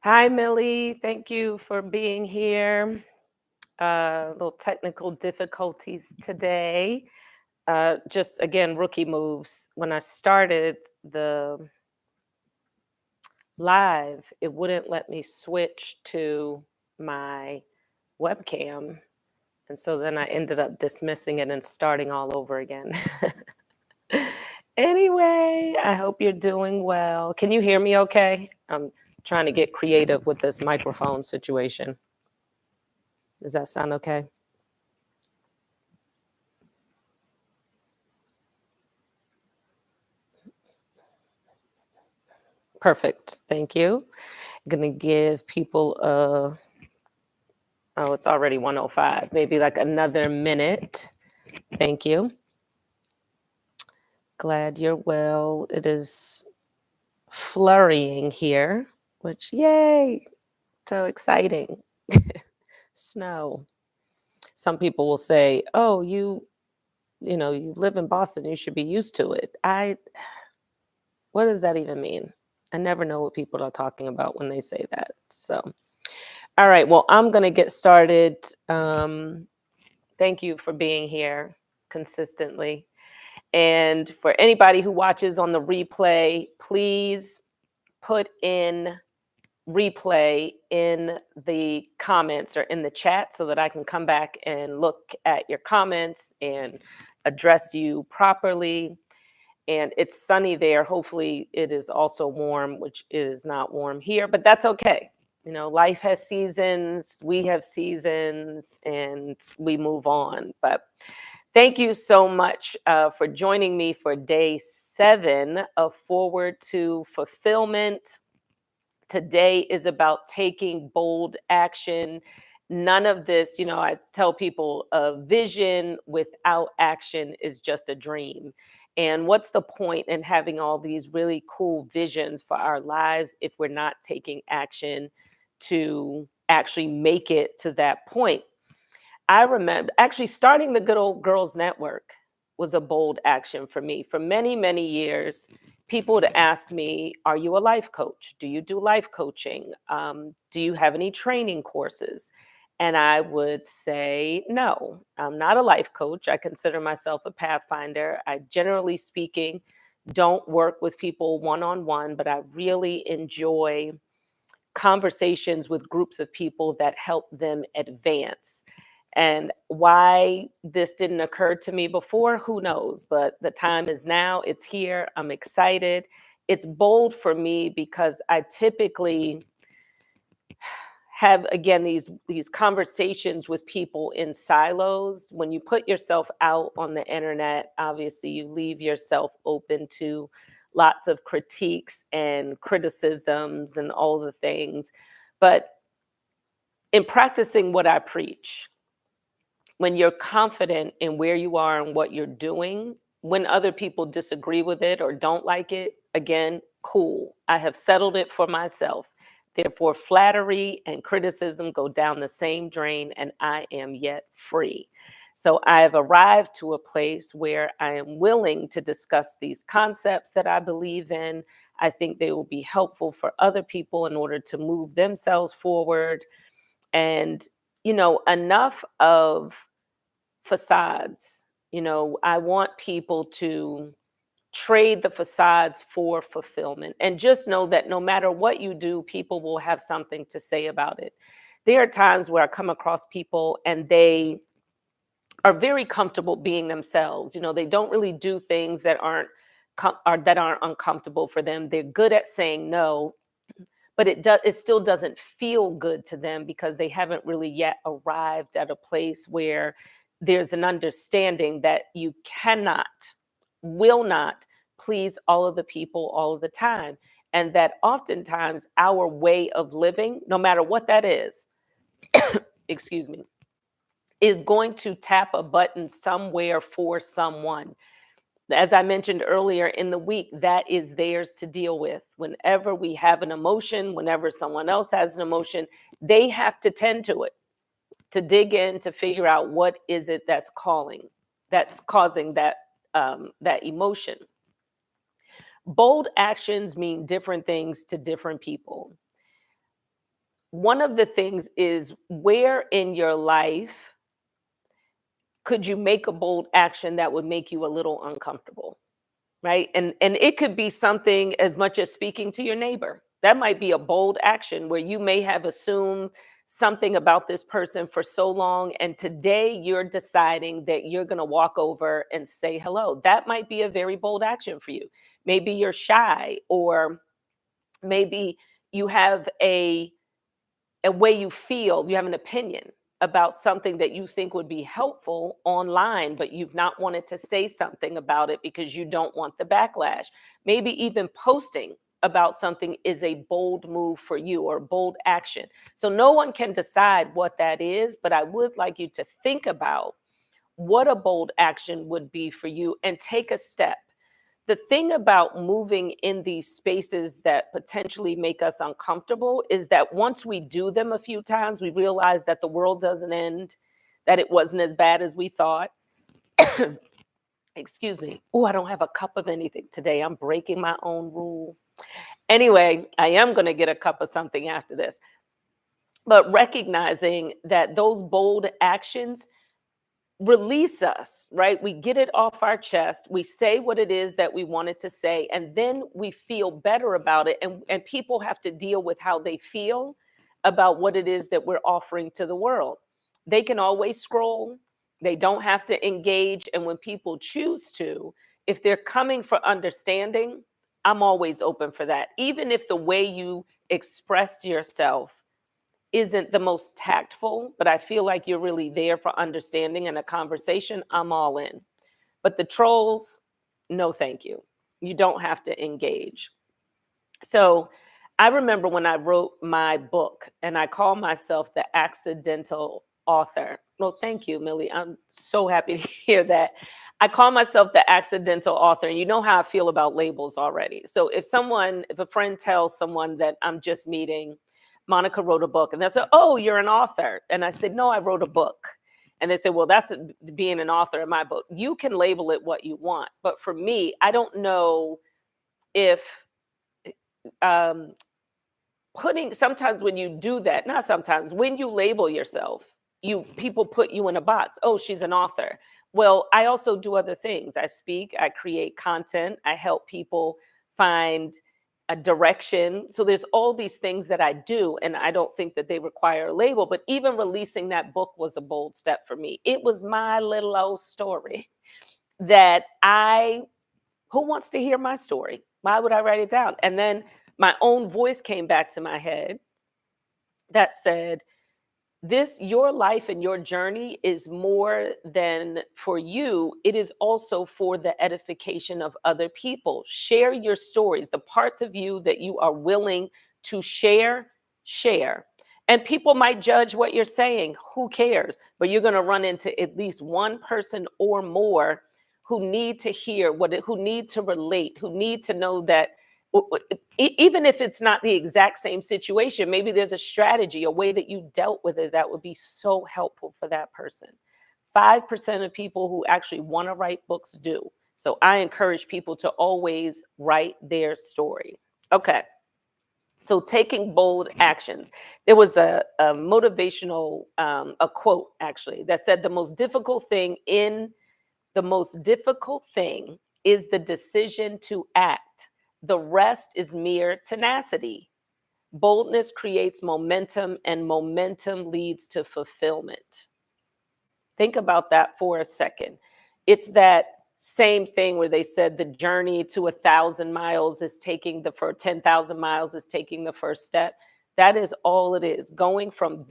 Hi, Millie. Thank you for being here. Little technical difficulties today. Just again, rookie moves. When I started the live, it wouldn't let me switch to my webcam. And so then I ended up dismissing it and starting all over again. Anyway, I hope you're doing well. Can you hear me okay? I'm trying to get creative with this microphone situation. Does that sound okay? Perfect. Thank you. Gonna give people oh, it's already 1:05, maybe like another minute. Thank you. Glad you're well. It is flurrying here, which yay, so exciting. Snow. Some people will say, "Oh, you live in Boston, you should be used to it." What does that even mean? I never know what people are talking about when they say that. So, all right, well, I'm going to get started. Thank you for being here consistently. And for anybody who watches on the replay, please put in replay in the comments or in the chat so that I can come back and look at your comments and address you properly. And it's sunny there. Hopefully, it is also warm, which is not warm here, but that's okay. Life has seasons, we have seasons, and we move on. But thank you so much for joining me for day 7 of Forward to Fulfillment. Today is about taking bold action. None of this, I tell people a vision without action is just a dream. And what's the point in having all these really cool visions for our lives if we're not taking action to actually make it to that point? I remember actually starting the Good Old Girls Network was a bold action for me. For many, many years, people would ask me, "Are you a life coach? Do you do life coaching? Do you have any training courses?" And I would say, "No, I'm not a life coach. I consider myself a pathfinder. I, generally speaking, don't work with people one on one, but I really enjoy conversations with groups of people that help them advance." And why this didn't occur to me before, who knows? But the time is now, it's here. I'm excited. It's bold for me because I typically have, again, these conversations with people in silos. When you put yourself out on the internet, obviously you leave yourself open to lots of critiques and criticisms and all the things. But in practicing what I preach, when you're confident in where you are and what you're doing, when other people disagree with it or don't like it, again, cool. I have settled it for myself. Therefore, flattery and criticism go down the same drain, and I am yet free. So I have arrived to a place where I am willing to discuss these concepts that I believe in. I think they will be helpful for other people in order to move themselves forward. And, enough of facades. I want people to trade the facades for fulfillment and just know that no matter what you do, people will have something to say about it. There are times where I come across people and they are very comfortable being themselves. They don't really do things that aren't uncomfortable for them. They're good at saying no, but it still doesn't feel good to them because they haven't really yet arrived at a place where there's an understanding that you will not please all of the people all of the time, and that oftentimes our way of living, no matter what that is, excuse me, is going to tap a button somewhere for someone. As I mentioned earlier in the week, that is theirs to deal with. Whenever we have an emotion, whenever someone else has an emotion, they have to tend to it, to dig in, to figure out what is it that's causing that emotion. Bold actions mean different things to different people. one of the things is, where in your life could you make a bold action that would make you a little uncomfortable? Right? And it could be something as much as speaking to your neighbor. That might be a bold action where you may have assumed something about this person for so long, and today you're deciding that you're going to walk over and say hello. That might be a very bold action for you. Maybe you're shy, or maybe you have a way you feel, you have an opinion about something that you think would be helpful online, but you've not wanted to say something about it because you don't want the backlash. Maybe even posting about something is a bold move for you, or bold action. So no one can decide what that is, but I would like you to think about what a bold action would be for you and take a step. The thing about moving in these spaces that potentially make us uncomfortable is that once we do them a few times, we realize that the world doesn't end, that it wasn't as bad as we thought. Excuse me. Oh, I don't have a cup of anything today. I'm breaking my own rule. Anyway, I am going to get a cup of something after this. But recognizing that those bold actions release us, right? We get it off our chest. We say what it is that we wanted to say, and then we feel better about it. And people have to deal with how they feel about what it is that we're offering to the world. They can always scroll, they don't have to engage. And when people choose to, if they're coming for understanding, I'm always open for that. Even if the way you expressed yourself isn't the most tactful, but I feel like you're really there for understanding and a conversation, I'm all in. But the trolls, no, thank you. You don't have to engage. So I remember when I wrote my book, and I call myself the accidental author. Well, thank you, Millie. I'm so happy to hear that. I call myself the accidental author, and you know how I feel about labels already. So if a friend tells someone that I'm just meeting, Monica wrote a book, and they say, "Oh, you're an author," and I said, "No, I wrote a book." And they say, "Well, that's being an author in my book." You can label it what you want, but for me, I don't know if um, putting sometimes when you do that, not sometimes, when you label yourself, people put you in a box. Oh, she's an author. Well, I also do other things. I speak, I create content, I help people find a direction. So there's all these things that I do, and I don't think that they require a label. But even releasing that book was a bold step for me. It was my little old story that who wants to hear my story? Why would I write it down? And then my own voice came back to my head that said, your life and your journey is more than for you. It is also for the edification of other people. Share your stories, the parts of you that you are willing to share, share. And people might judge what you're saying. Who cares? But you're going to run into at least one person or more who need to hear who need to relate, who need to know that even if it's not the exact same situation, maybe there's a strategy, a way that you dealt with it that would be so helpful for that person. 5% of people who actually want to write books do. So I encourage people to always write their story. Okay. So taking bold actions. There was a motivational, a quote actually, that said the most difficult thing is the decision to act. The rest is mere tenacity. Boldness creates momentum, and momentum leads to fulfillment. Think about that for a second. It's that same thing where they said the journey to 1,000 miles is taking the first 10,000 miles is taking the first step. That is all it is. Going from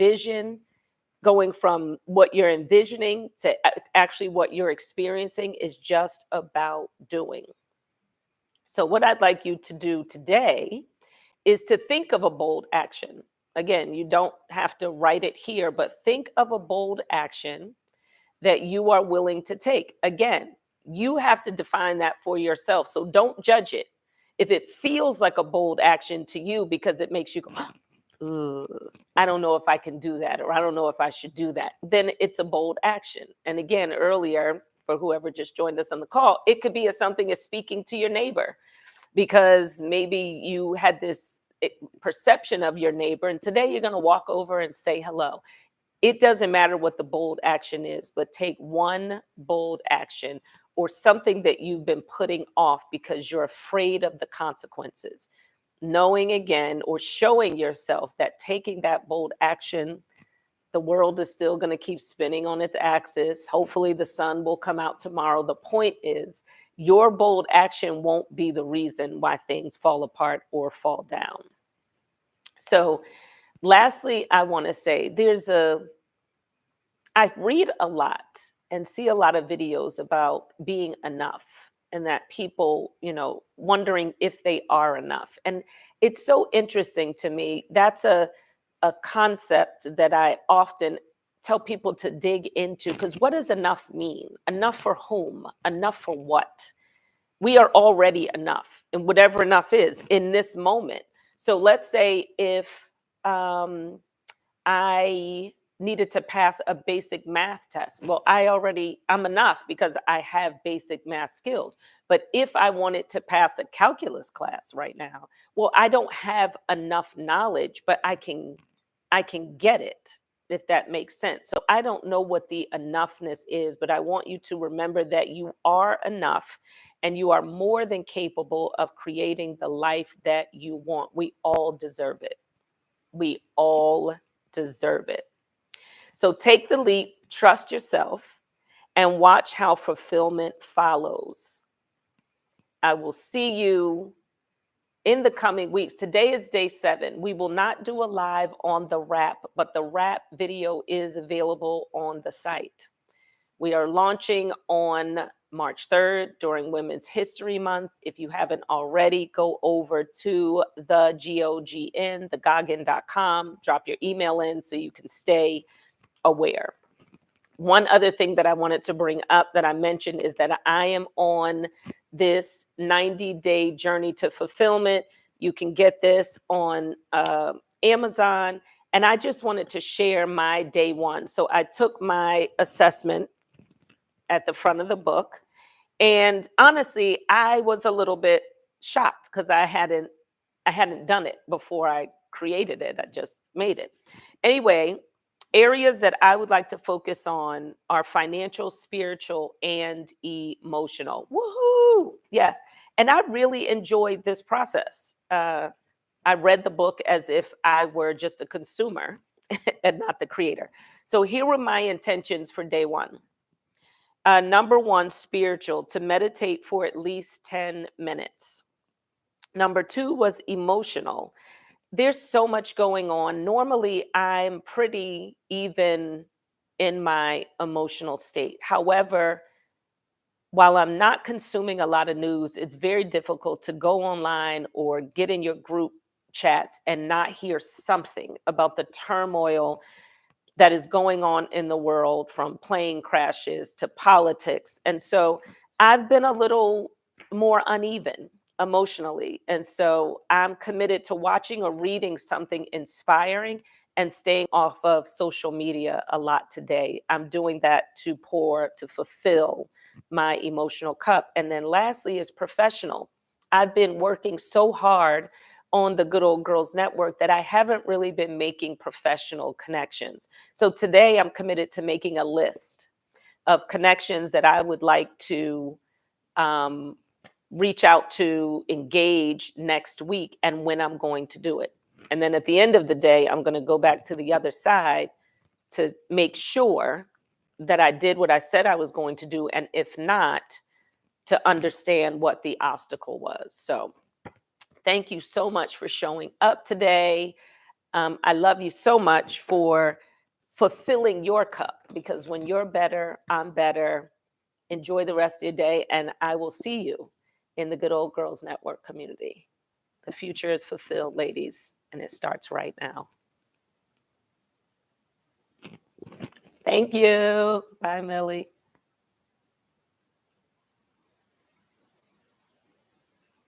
what you're envisioning to actually what you're experiencing is just about doing. So, what I'd like you to do today is to think of a bold action. Again, you don't have to write it here, but think of a bold action that you are willing to take. Again, you have to define that for yourself. So, don't judge it. If it feels like a bold action to you because it makes you go, I don't know if I can do that, or I don't know if I should do that, then it's a bold action. And again, earlier, for whoever just joined us on the call, it could be something as speaking to your neighbor, because maybe you had this perception of your neighbor. And today you're going to walk over and say hello. It doesn't matter what the bold action is, but take one bold action or something that you've been putting off because you're afraid of the consequences. Knowing again or showing yourself that taking that bold action, the world is still going to keep spinning on its axis. Hopefully, the sun will come out tomorrow. The point is, your bold action won't be the reason why things fall apart or fall down. So, lastly, I want to say I read a lot and see a lot of videos about being enough and that people, wondering if they are enough. And it's so interesting to me. That's a concept that I often tell people to dig into, because what does enough mean? Enough for whom? Enough for what? We are already enough, and whatever enough is in this moment. So let's say if I needed to pass a basic math test. Well, I'm enough because I have basic math skills. But if I wanted to pass a calculus class right now, well, I don't have enough knowledge, but I can get it, if that makes sense. So I don't know what the enoughness is, but I want you to remember that you are enough and you are more than capable of creating the life that you want. We all deserve it. We all deserve it. So take the leap, trust yourself, and watch how fulfillment follows. I will see you in the coming weeks. Today is day 7. We will not do a live on the wrap, but the wrap video is available on the site. We are launching on March 3rd during Women's History Month. If you haven't already, go over to the GOGN, thegoggin.com, drop your email in so you can stay aware. One other thing that I wanted to bring up that I mentioned is that I am on this 90-day journey to fulfillment. You can get this on Amazon. And I just wanted to share my day one. So I took my assessment at the front of the book. And honestly, I was a little bit shocked because I hadn't done it before I created it. I just made it. Anyway, areas that I would like to focus on are financial, spiritual, and emotional. Woohoo! Yes. And I really enjoyed this process. I read the book as if I were just a consumer and not the creator. So here were my intentions for day one. Number 1, spiritual, to meditate for at least 10 minutes. Number 2 was emotional. There's so much going on. Normally, I'm pretty even in my emotional state. However, while I'm not consuming a lot of news, it's very difficult to go online or get in your group chats and not hear something about the turmoil that is going on in the world, from plane crashes to politics. And so I've been a little more uneven emotionally. And so I'm committed to watching or reading something inspiring and staying off of social media a lot today. I'm doing that to fulfill my emotional cup. And then lastly is professional. I've been working so hard on the Good Old Girls Network that I haven't really been making professional connections. So today I'm committed to making a list of connections that I would like to reach out to, engage next week, and when I'm going to do it. And then at the end of the day, I'm going to go back to the other side to make sure that I did what I said I was going to do. And if not, to understand what the obstacle was. So thank you so much for showing up today. I love you so much for fulfilling your cup, because when you're better, I'm better. Enjoy the rest of your day, and I will see you in the Good Old Girls Network community. The future is fulfilled, ladies, and it starts right now. Thank you. Bye, Millie.